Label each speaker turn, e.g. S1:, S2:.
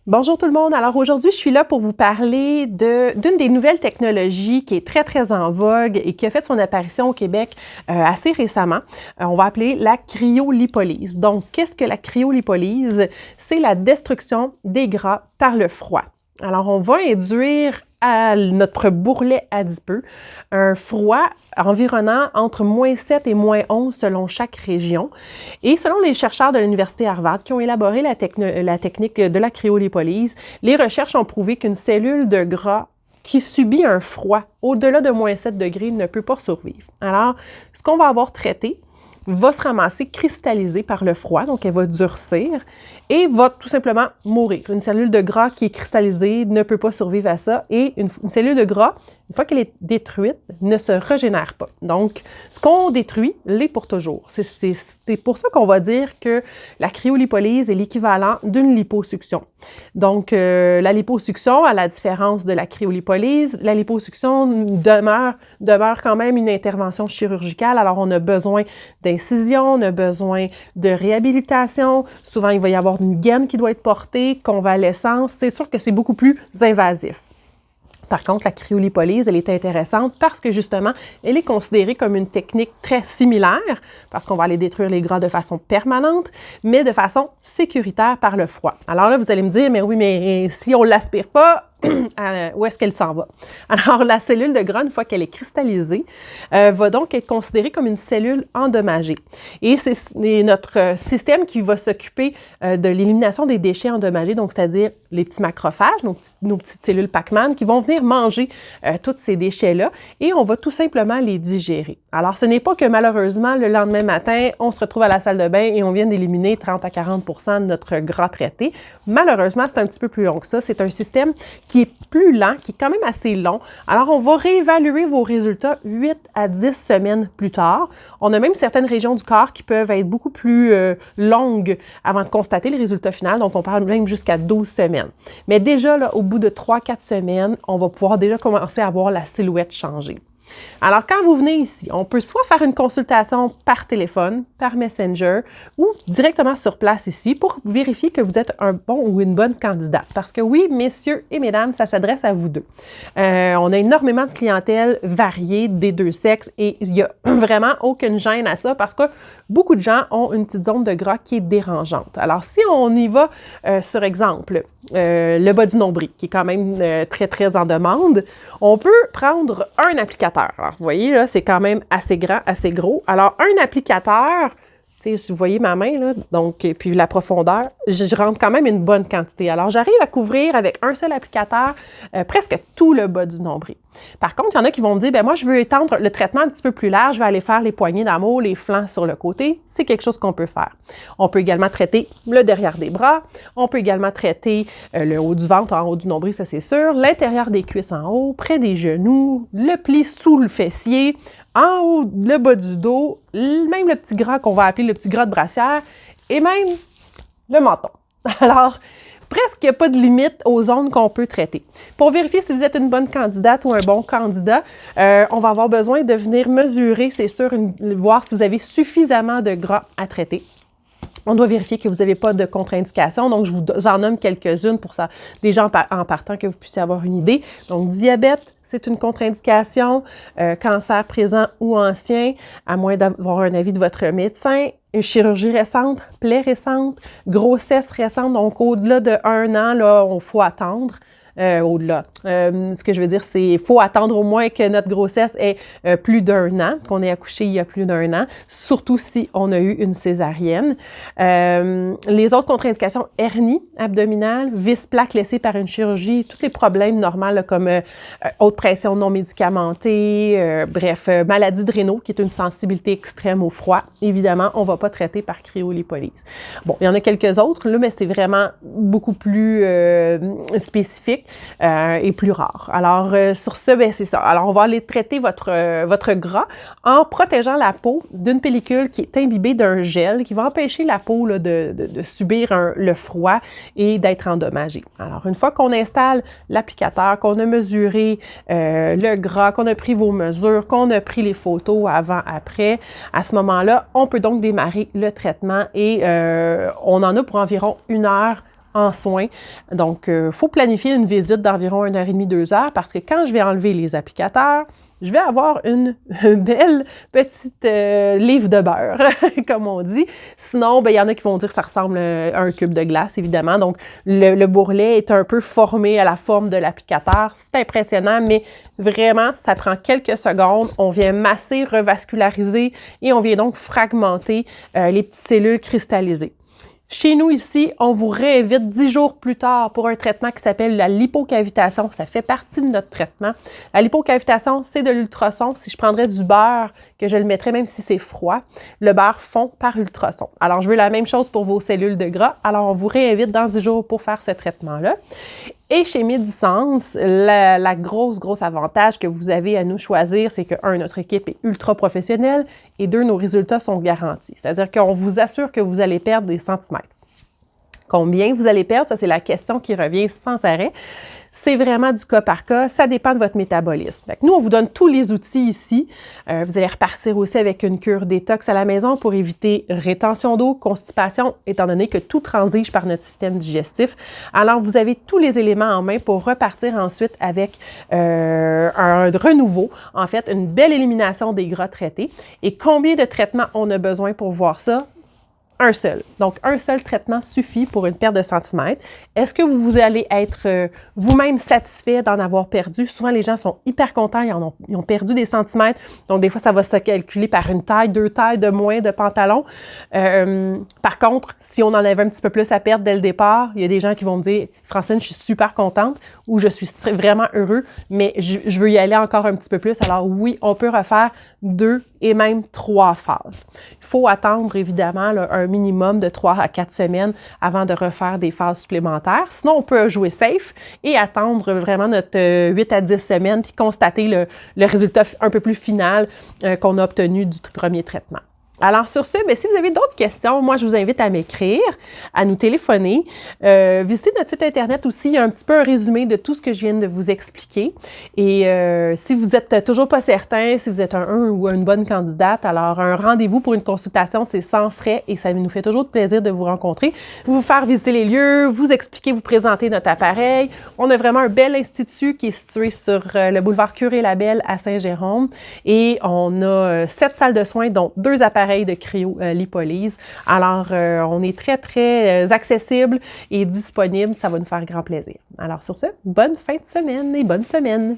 S1: Bonjour tout le monde. Alors aujourd'hui, je suis là pour vous parler d'une des nouvelles technologies qui est très, très en vogue et qui a fait son apparition au Québec assez récemment. On va appeler la cryolipolyse. Donc, qu'est-ce que la cryolipolyse? C'est la destruction des gras par le froid. Alors, on va induire à notre bourrelet adipeux un froid environnant entre -7 et -11 selon chaque région. Et selon les chercheurs de l'Université Harvard qui ont élaboré la technique de la cryolipolyse, les recherches ont prouvé qu'une cellule de gras qui subit un froid au-delà de -7 degrés ne peut pas survivre. Alors, ce qu'on va avoir traité va se ramasser cristallisée par le froid, donc elle va durcir et va tout simplement mourir. Une cellule de gras qui est cristallisée ne peut pas survivre à ça et une cellule de gras, une fois qu'elle est détruite, ne se régénère pas. Donc, ce qu'on détruit l'est pour toujours. C'est pour ça qu'on va dire que la cryolipolyse est l'équivalent d'une liposuction. Donc, la liposuction, à la différence de la cryolipolyse, la liposuction demeure quand même une intervention chirurgicale. Alors, on a besoin d'incision, on a besoin de réhabilitation. Souvent, il va y avoir une gaine qui doit être portée, convalescence. C'est sûr que c'est beaucoup plus invasif. Par contre, la cryolipolyse, elle est intéressante parce que justement, elle est considérée comme une technique très similaire, parce qu'on va aller détruire les gras de façon permanente, mais de façon sécuritaire par le froid. Alors là, vous allez me dire, mais oui, mais si on ne l'aspire pas, où est-ce qu'elle s'en va? Alors, la cellule de gras, une fois qu'elle est cristallisée, va donc être considérée comme une cellule endommagée. Et c'est notre système qui va s'occuper de l'élimination des déchets endommagés, donc c'est-à-dire les petits macrophages, nos petites cellules Pac-Man, qui vont venir manger tous ces déchets-là et on va tout simplement les digérer. Alors, ce n'est pas que malheureusement, le lendemain matin, on se retrouve à la salle de bain et on vient d'éliminer 30 à 40 % de notre gras traité. Malheureusement, c'est un petit peu plus long que ça. C'est un système qui est plus lent, qui est quand même assez long. Alors, on va réévaluer vos résultats 8 à 10 semaines plus tard. On a même certaines régions du corps qui peuvent être beaucoup plus longues avant de constater le résultat final. Donc, on parle même jusqu'à 12 semaines. Mais déjà, là, au bout de 3-4 semaines, on va pouvoir déjà commencer à voir la silhouette changer. Alors, quand vous venez ici, on peut soit faire une consultation par téléphone, par Messenger ou directement sur place ici pour vérifier que vous êtes un bon ou une bonne candidate. Parce que oui, messieurs et mesdames, ça s'adresse à vous deux. On a énormément de clientèle variée des deux sexes et il n'y a vraiment aucune gêne à ça parce que beaucoup de gens ont une petite zone de gras qui est dérangeante. Alors, si on y va sur exemple, le bas du nombril, qui est quand même très, très en demande, on peut prendre un applicateur. Alors, vous voyez, là, c'est quand même assez grand, assez gros. Alors, un applicateur, tu sais, si vous voyez ma main, là, donc, puis la profondeur, je rentre quand même une bonne quantité. Alors, j'arrive à couvrir avec un seul applicateur presque tout le bas du nombril. Par contre, il y en a qui vont me dire, ben moi, je veux étendre le traitement un petit peu plus large, je vais aller faire les poignées d'amour, les flancs sur le côté. C'est quelque chose qu'on peut faire. On peut également traiter le derrière des bras. On peut également traiter le haut du ventre, en haut du nombril, ça c'est sûr. L'intérieur des cuisses en haut, près des genoux, le pli sous le fessier, en haut, le bas du dos, même le petit gras qu'on va appeler le petit gras de brassière et même le menton. Alors, presque il n'y a pas de limite aux zones qu'on peut traiter. Pour vérifier si vous êtes une bonne candidate ou un bon candidat, on va avoir besoin de venir mesurer, c'est sûr, voir si vous avez suffisamment de gras à traiter. On doit vérifier que vous n'avez pas de contre-indication. Donc, je vous en nomme quelques-unes pour ça, déjà en partant que vous puissiez avoir une idée. Donc, diabète, c'est une contre-indication. Cancer présent ou ancien, à moins d'avoir un avis de votre médecin. Une chirurgie récente, plaie récente, grossesse récente. Donc, au-delà de 1 an, là, il faut attendre. Au-delà. Ce que je veux dire, c'est qu'il faut attendre au moins que notre grossesse ait plus d'1 an, qu'on ait accouché il y a plus d'1 an, surtout si on a eu une césarienne. Les autres contre-indications, hernie abdominale, vis plaque laissée par une chirurgie, tous les problèmes normaux là, comme haute pression non médicamentée, bref, maladie de Raynaud, qui est une sensibilité extrême au froid. Évidemment, on ne va pas traiter par cryolipolyse. Bon, il y en a quelques autres, là, mais c'est vraiment beaucoup plus spécifique. Et plus rare. Alors, sur ce, ben c'est ça. Alors, on va aller traiter votre gras en protégeant la peau d'une pellicule qui est imbibée d'un gel qui va empêcher la peau là, de subir le froid et d'être endommagée. Alors, une fois qu'on installe l'applicateur, qu'on a mesuré le gras, qu'on a pris vos mesures, qu'on a pris les photos avant, après, à ce moment-là, on peut donc démarrer le traitement et on en a pour environ 1 heure en soins. Donc, il faut planifier une visite d'environ 1h30, 2 heures parce que quand je vais enlever les applicateurs, je vais avoir une belle petite livre de beurre, comme on dit. Sinon, il y en a qui vont dire que ça ressemble à un cube de glace, évidemment. Donc, le bourrelet est un peu formé à la forme de l'applicateur. C'est impressionnant, mais vraiment, ça prend quelques secondes. On vient masser, revasculariser et on vient donc fragmenter les petites cellules cristallisées. Chez nous, ici, on vous réinvite 10 jours plus tard pour un traitement qui s'appelle la lipocavitation. Ça fait partie de notre traitement. La lipocavitation, c'est de l'ultrason. Si je prendrais du beurre, que je le mettrais même si c'est froid, le beurre fond par ultrason. Alors, je veux la même chose pour vos cellules de gras. Alors, on vous réinvite dans 10 jours pour faire ce traitement-là. Et chez Medisense, la grosse avantage que vous avez à nous choisir, c'est que, 1, notre équipe est ultra professionnelle et 2, nos résultats sont garantis. C'est-à-dire qu'on vous assure que vous allez perdre des centimètres. Combien vous allez perdre? Ça, c'est la question qui revient sans arrêt. C'est vraiment du cas par cas. Ça dépend de votre métabolisme. Fait que nous, on vous donne tous les outils ici. Vous allez repartir aussi avec une cure détox à la maison pour éviter rétention d'eau, constipation, étant donné que tout transige par notre système digestif. Alors, vous avez tous les éléments en main pour repartir ensuite avec un renouveau, en fait, une belle élimination des gras traités. Et combien de traitements on a besoin pour voir ça? Un seul. Donc, un seul traitement suffit pour une perte de centimètres. Est-ce que vous allez être vous-même satisfait d'en avoir perdu? Souvent, les gens sont hyper contents, ils ont perdu des centimètres. Donc, des fois, ça va se calculer par une taille, 2 tailles de moins de pantalon. Par contre, si on en avait un petit peu plus à perdre dès le départ, il y a des gens qui vont me dire « Francine, je suis super contente » ou « Je suis vraiment heureux, mais je veux y aller encore un petit peu plus. » Alors oui, on peut refaire 2 et même 3 phases. Il faut attendre, évidemment, là, un minimum de 3 à 4 semaines avant de refaire des phases supplémentaires. Sinon, on peut jouer safe et attendre vraiment notre 8 à 10 semaines puis constater le résultat un peu plus final qu'on a obtenu du premier traitement. Alors sur ce, si vous avez d'autres questions, moi je vous invite à m'écrire, à nous téléphoner. Visitez notre site internet aussi, il y a un petit peu un résumé de tout ce que je viens de vous expliquer. Et si vous êtes toujours pas certain, si vous êtes un ou une bonne candidate, alors un rendez-vous pour une consultation, c'est sans frais et ça nous fait toujours de plaisir de vous rencontrer, vous faire visiter les lieux, vous expliquer, vous présenter notre appareil. On a vraiment un bel institut qui est situé sur le boulevard Curé-Labelle à Saint-Jérôme et on a 7 salles de soins, dont 2 appareils de cryo-lipolyse. Alors, on est très, très accessible et disponible. Ça va nous faire grand plaisir. Alors, sur ce, bonne fin de semaine et bonne semaine!